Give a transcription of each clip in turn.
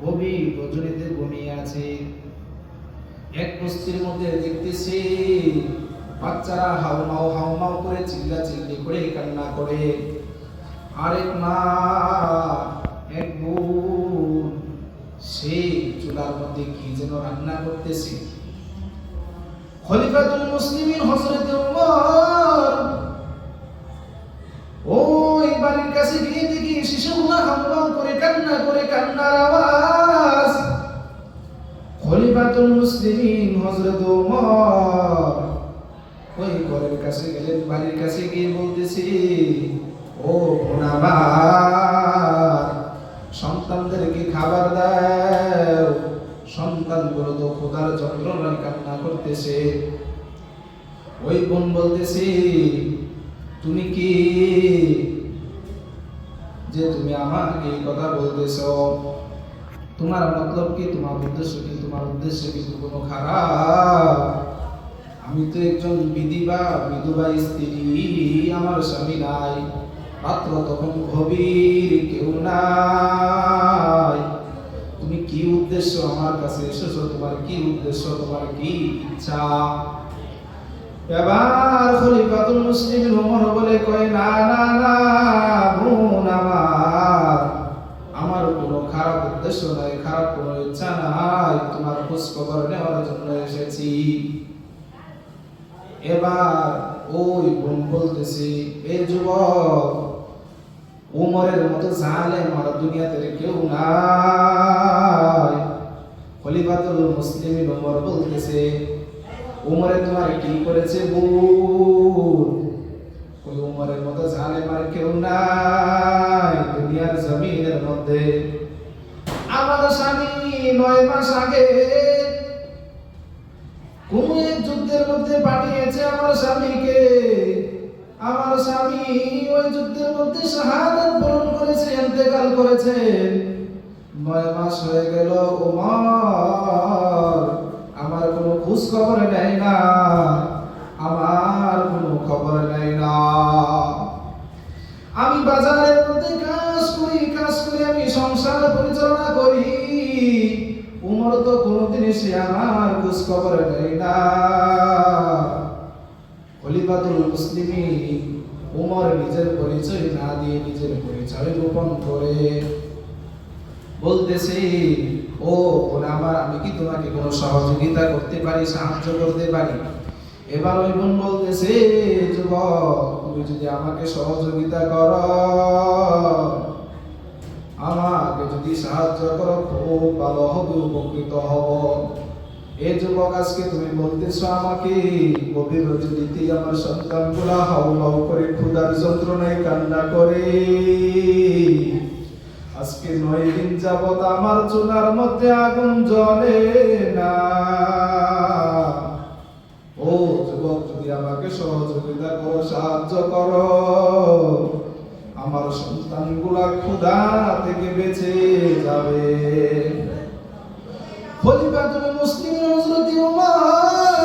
গভীর রজনীতে ঘুমিয়ে আছে। এক বস্তির মধ্যে দেখতেছি বাচ্চারা হাউমাউ করে চিল্লাচিল্লি করে কান্না করে। আরেক মা এক বোন সেই চুলার মধ্যে কি যেন রান্না করতেছে। খলিফাতুল মুসলিমিন হযরত ওমর ওই বাড়ির কাছে গিয়ে দেখি শিশুগুলা হাউমাউ করে কান্নার আওয়াজ। খলিফাতুল মুসলিমিন হযরত ওমর ওই ঘরের কাছে গেলেন, বাড়ির কাছে গিয়ে বলতেছি, ও বোন আমার, সন্তানদেরকে খাবার দাও, সন্তানগুলো তো ক্ষুধার যন্ত্রণায় কান্না করতেছে। ওই বোন বলতেছি, তুমি কি যে তুমি আমাকে এই কথা বলতেছো, তোমার মতলব কি, তোমার উদ্দেশ্য কি, তোমার উদ্দেশ্য কি কোনো খারাপ? আমি তো একজন বিধবা স্ত্রী, আমার স্বামী নাই, রাত্র তখন গভীর, কেউ নাই, তুমি কি উদ্দেশ্য আমার কাছে এসেছো, তোমার কি উদ্দেশ্য, তোমার কি ইচ্ছা? এবার খলিফাতুল মুসলিমিন ওমর বলে কয়, না না না বোন আমার কোনো খারাপ উদ্দেশ্য নাই, খারাপ কোনো ইচ্ছা নাই, তোমার খোঁজ খবর নেওয়ার জন্য এসেছি। এবার ওই বোন বলতেছে, এই যুবক, ওমরের মতো জালেম আর দুনিয়াতে কেউ নাই। খলিফাতুল মুসলিমিন ওমর বলতেছে, ওমরে তোমার কি করেছে বোন? ওই ওমরের মতো জালেম আর কেউ নাই দুনিয়ার জমিনের মধ্যে। আমার স্বামী 9 মাস আগে কোন এক যুদ্ধের মধ্যে পাঠিয়েছে আমার স্বামীকে। আমার স্বামী ওই যুদ্ধের মধ্যে শাহাদাত বরণ করেছে, ইন্তেকাল করেছে। 9 মাস হয়ে গেল, ওমর আমার কোনো খোঁজ খবর নেয় না, আমার কোনো খবর নেয় না। আমি বাজারের মধ্যে কাজ করি, আমি সংসার পরিচালনা করি, ওমর তো কোনোদিন সে আমার খোঁজ খবর নেয় না। খলিফাতুল মুসলিমিন ওমর নিজের পরিচয় না দিয়ে নিজের পরিচয় গোপন করে বলতেছে, ও বোন আমার, আমি কি তোমাকে কোনো সহযোগিতা করতে পারি, সাহায্য করতে পারি? এবার ওই বোন বলতেছে, যুবক, তুমি যদি আমাকে সহযোগিতা করো, আমাকে যদি সাহায্য করো, খুব ভালো হবে, উপকৃত হব। এই যুবক, আজকে তুমি বলতেছো আমাকে গভীর রজনীতে আমার সন্তানগুলা হাউমাউ করে ক্ষুধার যন্ত্রণায় কান্না করে, আজকে 9 দিন যাবত আমার চুলার মধ্যে আগুন জ্বলে না। ও যুবক, যদি আমাকে সহযোগিতা করো, সাহায্য করো, আমার সন্তানগুলা ক্ষুধা থেকে বেঁচে যাবে। খলিফাতুল মুসলিমিন হযরত ওমর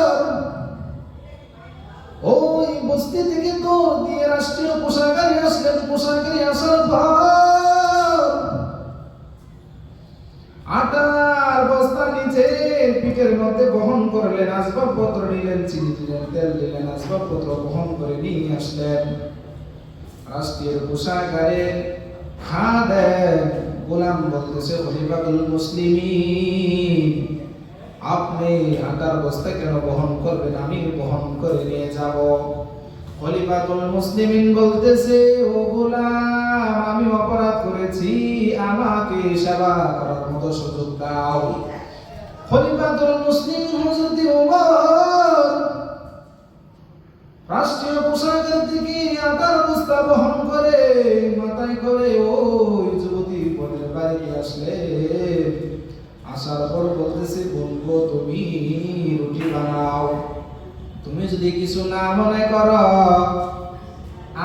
ওই বস্তি থেকে দৌড় দিয়ে রাষ্ট্রীয় পোশাকারে আসলেন। পোশাকারে আসার পর আটার বস্তা নিচে পিঠের মধ্যে বহন করলেন, আসবাবপত্র নিলেন, চিনি দিলেন, তেল দিলেন, আসবাবপত্র বহন করে নিয়ে আসলেন রাষ্ট্রীয় পোশাকারে। খাদেম গোলাম বলতেছে, খলিফাতুল মুসলিমিন, আপনি আটার বস্তা কেন বহন করবেন, আমি বহন করে নিয়ে যাব। খলিফাতুল মুসলিমিন বলতেছে, ও গোলাম, আমি অপরাধ করেছি, আমাকে সেবা করার মতো সুযোগ দাও। খলিফাতুল মুসলিমিন হযরত ওমর রাষ্ট্রীয় পোশাকের দিকে আটার বস্তা বহন করে মাথায় করে ওই যুবতী বোনের বাড়িতে আসলে। আসার পর বলতেছে, বোনগো, তুমি রুটি বানাও, তুমি যদি কিছু না মনে করো,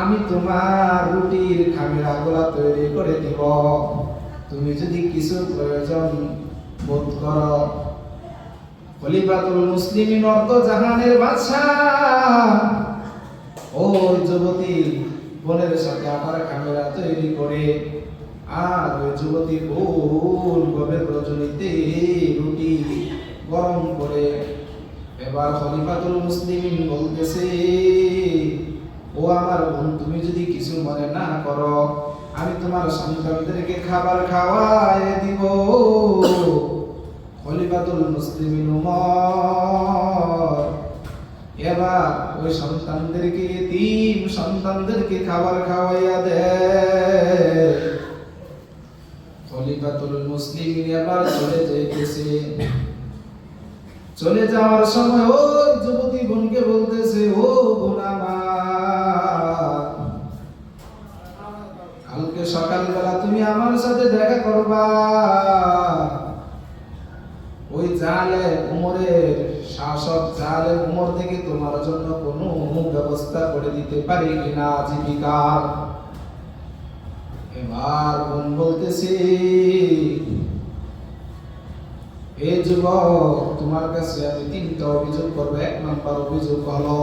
আমি তোমার রুটির খামিরাগুলা তৈরি করে দিব, তুমি যদি কিছু প্রয়োজন বোধ করো। খলিফাতুল মুসলিমিন অর্ধ জাহানের বাদশাহ ওই যুবতী বোনের সাথে আবার খামিরা তৈরি করে আর ওই যুবতী ভুল গভীর রজনীতে রুটি গরম করে এবার খলিফাতুল মুসলিমিন বলতেছে, ও আমার বোন, তুমি যদি কিছু মনে না করো, আমি তোমার সন্তানদেরকে খাবার খাওয়ায় দিব। খলিফাতুল মুসলিমিন উমর এবার ওই সন্তানদেরকে, তিন সন্তানদেরকে খাবার খাওয়াইয়া দেয়। খলিফাতুল মুসলিমিন এবার চলে যাইতেছে। চলে যাওয়ার সময় ওই যুবতী বোনকে বলতেছে, ও বোন আমার, কালকে সকালবেলা তুমি আমার সাথে দেখা করবা। ওই জালেম উমরের শাসক জালেম উমর থেকে তোমার জন্য কোনো ব্যবস্থা করে দিতে পারি কিনা জীবিকার। এবার বোন বলতেছে, এই যুবক, তোমার কাছে আমি তিনটা অভিযোগ করবো। এক নম্বর অভিযোগ হলো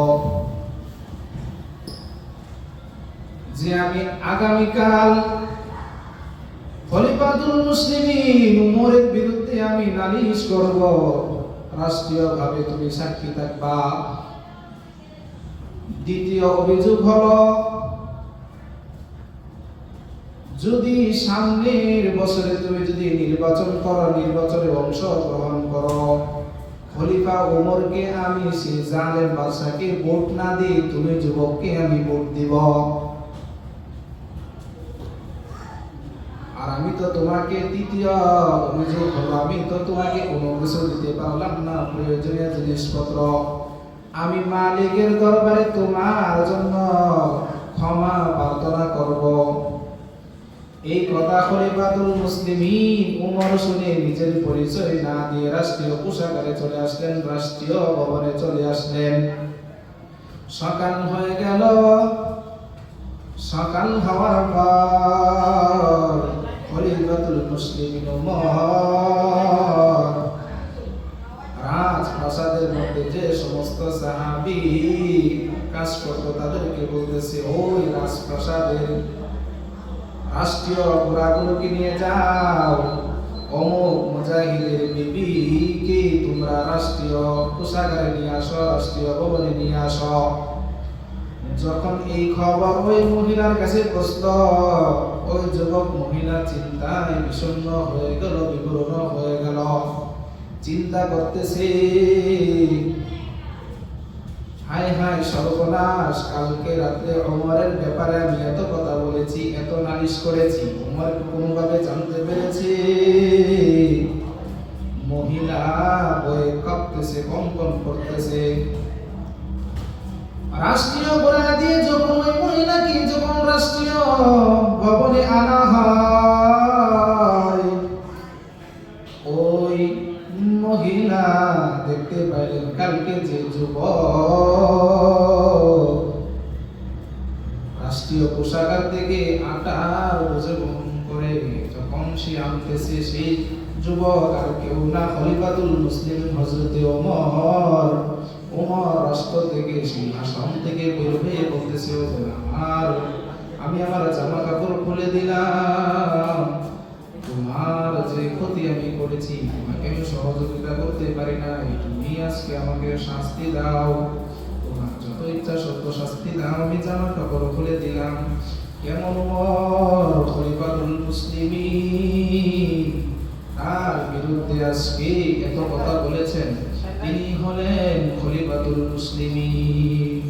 যে আমি আগামীকাল খলিফাতুল মুসলিমিন উমরের বিরুদ্ধে আমি নালিশ করব, রাষ্ট্রীয়ভাবে তুমি সাক্ষী থাকবা। দ্বিতীয় অভিযোগ হলো, যদি সামনের বছরে তুমি যদি নির্বাচন করো, নির্বাচনে অংশগ্রহণ করো, খলিফা ওমরকে আমি সেই জালেম বাদশাকে ভোট না দিই, তুমি যুবককে আমি ভোট দিব। আর আমি তো তোমাকে, তৃতীয় অভিযোগ হলো, আমি তো তোমাকে কোনো কিছু দিতে পারলাম না, প্রয়োজনীয় জিনিসপত্র। আমি মালিকের দরবারে তোমার জন্য ক্ষমা প্রার্থনা করব। এই কথা খলিফাতুল মুসলিমিন উমর শুনে নিজের পরিচয় না দিয়ে রাষ্ট্রীয় পোশাকে চলে আসলেন, রাষ্ট্রীয় ভবনে চলে আসলেন। সকাল হয়ে গেল। সকাল হওয়ার পর খলিফাতুল মুসলিমিন উমর রাজপ্রাসাদের মধ্যে যে সমস্ত সাহাবী কাজ করতো তাদেরকে বলতেছে, ওই রাজপ্রাসাদের রাষ্ট্রীয় ঘোড়াগুলোকে নিয়ে যাও, অমুক মুজাহিদের বিবিকে তোমরা রাষ্ট্রীয় পোশাকারে নিয়ে আসো, রাষ্ট্রীয় ভবনে নিয়ে আসো। যখন এই খবর ওই মহিলার কাছে পৌঁছল, ওই যুবক মহিলা চিন্তায় বিষণ্ণ হয়ে গেল, বিবর্ণ হয়ে গেল। চিন্তা করতেছে, হায় হায় সর্বনাশ, কালকে রাতে ওমরের ব্যাপারে আমি এত কথা বলেছি, এত নালিশ করেছি, ওমর কোনোভাবে জানতে পেরেছে। মহিলা ভয়ে কাঁপতেছে, কম্পন করতেছে। রাষ্ট্রীয় ঘোড়া দিয়ে যখন ওই মহিলাকে যখন রাষ্ট্রীয় ভবনে আনা হয়, ওই মহিলা দেখতে পাইলেন কালকে যে যুবক রাষ্ট্রীয় পোশাকার থেকে আটার বোঝে বহন করে যখন সে আনতেছে, সেই যুবক আর কেউ না, খলিফাতুল মুসলিমিন হযরতে ওমর। ওমর রাষ্ট্র থেকে, সিংহাসন থেকে বের হয়ে বলতেছে, আমি আমার জামা কাপড় খুলে দিলাম, তোমার যে ক্ষতি আমি করেছি, তোমাকে আমি সহযোগিতা করতে পারি না, তুমি আজকে আমাকে শাস্তি দাও, তোমার যত ইচ্ছা সত্য শাস্তি দাও, আমি জামা কাপড় খুলে দিলাম। কেমন ওমর খলিফাতুল মুসলিমিন তার বিরুদ্ধে আজকে এত কথা বলেছেন, তিনি হলেন খলিফাতুল মুসলিমিন।